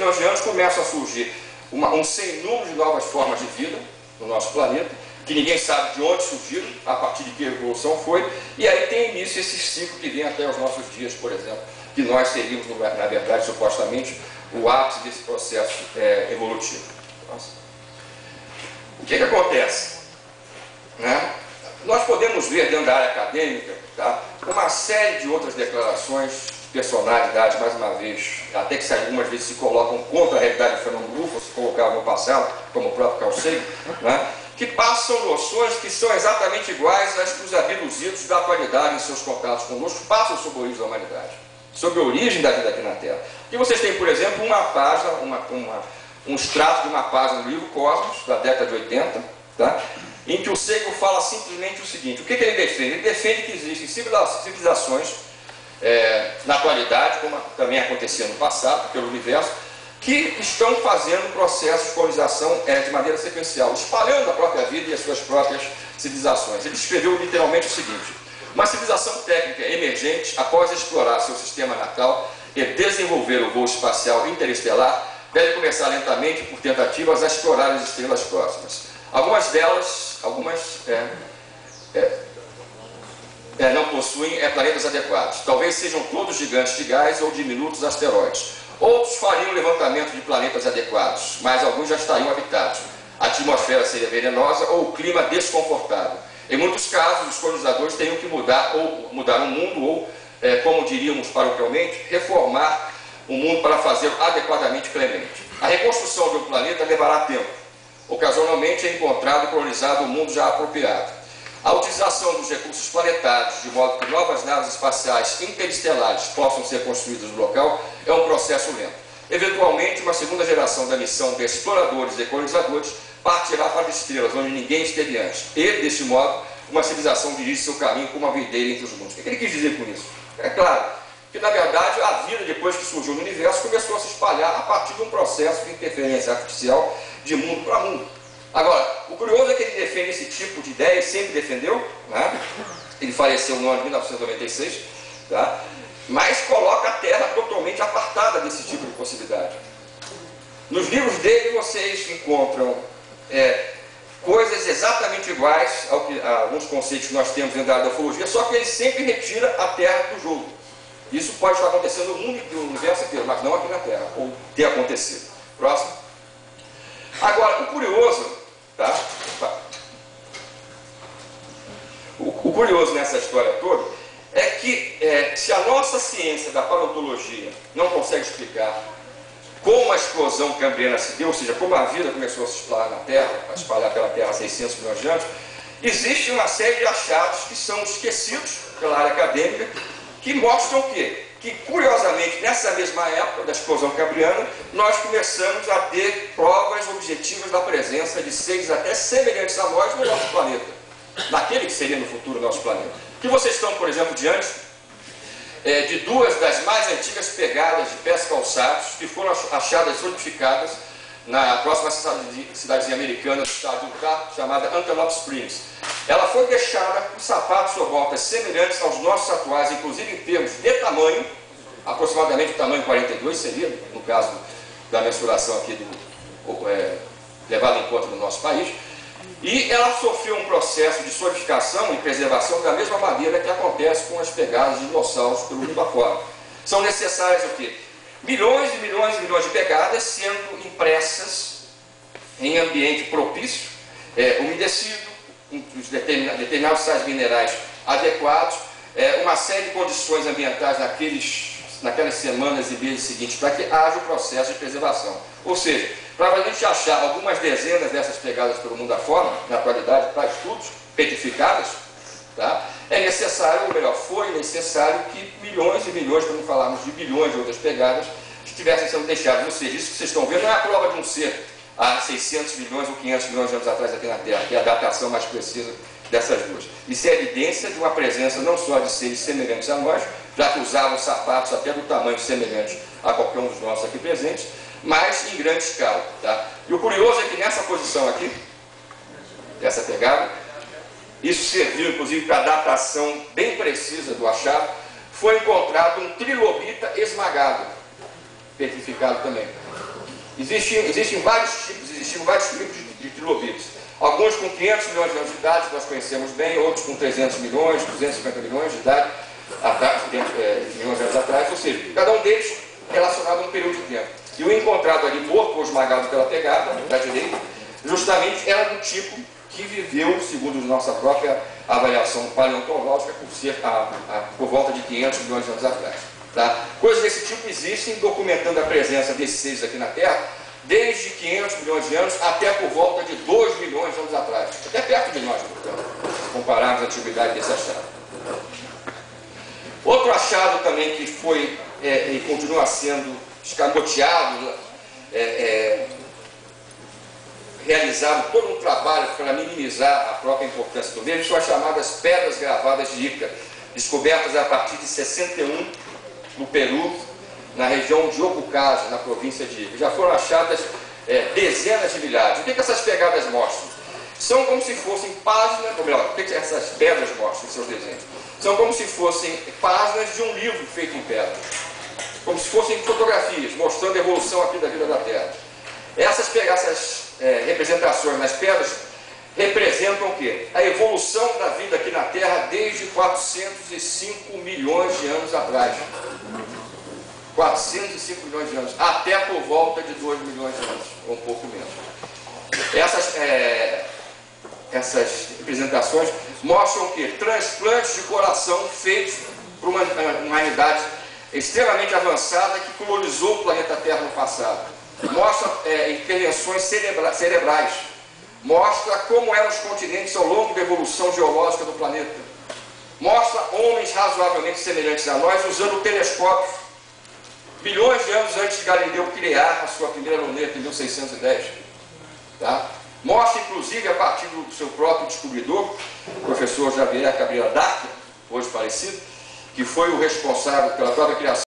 milhões de anos começam a surgir um sem número de novas formas de vida no nosso planeta, que ninguém sabe de onde surgiram, a partir de que evolução foi, e aí tem início esse ciclo que vem até os nossos dias, por exemplo, que nós seríamos, na verdade, supostamente, o ápice desse processo evolutivo. Nossa. O que acontece? Né? Nós podemos ver dentro da área acadêmica, tá, uma série de outras declarações, personalidades, mais uma vez, até que algumas vezes se colocam contra a realidade do fenômeno UFO, se colocavam no passado, como o próprio Carl Sagan, né, que passam noções que são exatamente iguais às que os abduzidos da atualidade em seus contatos conosco passam sobre a origem da humanidade, sobre a origem da vida aqui na Terra. E vocês têm, por exemplo, uma página, um extrato de uma página do livro Cosmos, da década de 80, tá? Em que o Sagan fala simplesmente o seguinte: o que ele defende? Ele defende que existem civilizações na atualidade, como também acontecia no passado, pelo universo, que estão fazendo processos de colonização de maneira sequencial, espalhando a própria vida e as suas próprias civilizações. Ele escreveu literalmente o seguinte: uma civilização técnica emergente, após explorar seu sistema natal e desenvolver o voo espacial interestelar, deve começar lentamente, por tentativas, a explorar as estrelas próximas. Algumas delas, não possuem planetas adequados. Talvez sejam todos gigantes de gás ou diminutos asteroides. Outros fariam levantamento de planetas adequados, mas alguns já estariam habitados. A atmosfera seria venenosa ou o clima desconfortável. Em muitos casos, os colonizadores teriam que mudar o mundo ou, como diríamos paroquialmente, reformar o mundo para fazê-lo adequadamente clemente. A reconstrução de um planeta levará tempo. Ocasionalmente é encontrado e colonizado um mundo já apropriado. A utilização dos recursos planetários, de modo que novas naves espaciais interestelares possam ser construídas no local, é um processo lento. Eventualmente, uma segunda geração da missão de exploradores e colonizadores partirá para as estrelas, onde ninguém esteve antes. E, deste modo, uma civilização dirige seu caminho como uma videira entre os mundos. O que ele quis dizer com isso? É claro que, na verdade, a vida, depois que surgiu no universo, começou a se espalhar a partir de um processo de interferência artificial de mundo para mundo. Agora, o curioso é que ele defende esse tipo de ideia, sempre defendeu, né? Ele faleceu no ano de 1996, tá? Mas coloca a Terra totalmente apartada desse tipo de possibilidade. Nos livros dele vocês encontram coisas exatamente iguais a alguns conceitos que nós temos dentro da área da ufologia, só que ele sempre retira a Terra do jogo. Isso pode estar acontecendo no mundo, no universo inteiro, mas não aqui na Terra, ou ter acontecido. Próximo. Agora, o curioso, tá? O curioso nessa história toda é que se a nossa ciência da paleontologia não consegue explicar como a explosão cambriana se deu, ou seja, como a vida começou a se espalhar na Terra, a espalhar pela Terra há 600 milhões de anos, existe uma série de achados que são esquecidos pela área acadêmica, que mostram que, curiosamente, nessa mesma época da explosão cambriana, nós começamos a ter provas objetivas da presença de seres até semelhantes a nós no nosso planeta, naquele que seria no futuro o nosso planeta. Que vocês estão, por exemplo, diante de duas das mais antigas pegadas de pés calçados que foram achadas solidificadas na próxima cidadezinha americana do estado de Utah, chamada Antelope Springs. Ela foi deixada com sapatos ou botas semelhantes aos nossos atuais, inclusive em termos de tamanho, aproximadamente o tamanho 42 seria, no caso da mensuração aqui levada em conta no nosso país, e ela sofreu um processo de solidificação e preservação da mesma maneira que acontece com as pegadas de dinossauros pelo mundo afora. São necessárias o quê? Milhões e milhões e milhões de pegadas sendo impressas em ambiente propício, umedecido, determinados sais minerais adequados, uma série de condições ambientais naquelas semanas e meses seguintes para que haja o processo de preservação. Ou seja, para a gente achar algumas dezenas dessas pegadas pelo mundo afora, na atualidade, para estudos petrificadas, tá? É necessário, ou melhor, foi necessário que milhões e milhões, para não falarmos de bilhões de outras pegadas, estivessem sendo deixadas. Ou seja, isso que vocês estão vendo não é a prova de um ser há 600 milhões ou 500 milhões de anos atrás aqui na Terra, que é a datação mais precisa dessas duas. Isso é evidência de uma presença não só de seres semelhantes a nós, já que usavam sapatos até do tamanho semelhante a qualquer um dos nossos aqui presentes, mas em grande escala. Tá? E o curioso é que nessa posição aqui, dessa pegada, isso serviu inclusive para a datação bem precisa do achado, foi encontrado um trilobita esmagado, petrificado também. Existiam vários tipos de trilobites. Alguns com 500 milhões de anos de idade, que nós conhecemos bem, outros com 300 milhões, 250 milhões de idade, milhões de anos atrás, ou seja, cada um deles relacionado a um período de tempo. E o encontrado ali, morto ou esmagado pela pegada, da direita, justamente era do tipo que viveu, segundo nossa própria avaliação paleontológica, por volta de 500 milhões de anos atrás. Tá? Coisas desse tipo existem, documentando a presença desses seres aqui na Terra, desde 500 milhões de anos até por volta de 2 milhões de anos atrás. Até perto de nós, portanto, se compararmos a antiguidade desse achado. Outro achado também que foi e continua sendo escamoteado, realizado todo um trabalho para minimizar a própria importância do mesmo, são as chamadas pedras gravadas de Ica, descobertas a partir de 61 no Peru, na região de Obucaja, na província de Ica. Já foram achadas dezenas de milhares. O que essas pegadas mostram? São como se fossem páginas, ou melhor, o que essas pedras mostram em seus desenhos? São como se fossem páginas de um livro feito em pedra. Como se fossem fotografias, mostrando a evolução aqui da vida da Terra. Essas representações nas pedras representam o quê? A evolução da vida aqui na Terra desde 405 milhões de anos atrás. 405 milhões de anos, até por volta de 2 milhões de anos, ou um pouco menos. Essas representações mostram o quê? Transplantes de coração feitos por uma humanidade extremamente avançada que colonizou o planeta Terra no passado. Mostra intervenções cerebrais. Mostra como eram os continentes ao longo da evolução geológica do planeta. Mostra homens razoavelmente semelhantes a nós usando telescópios. Bilhões de anos antes de Galileu criar a sua primeira luneta em 1610. Tá? Mostra, inclusive, a partir do seu próprio descobridor, o professor Javier Cabrera Darca, hoje falecido, que foi o responsável pela própria criação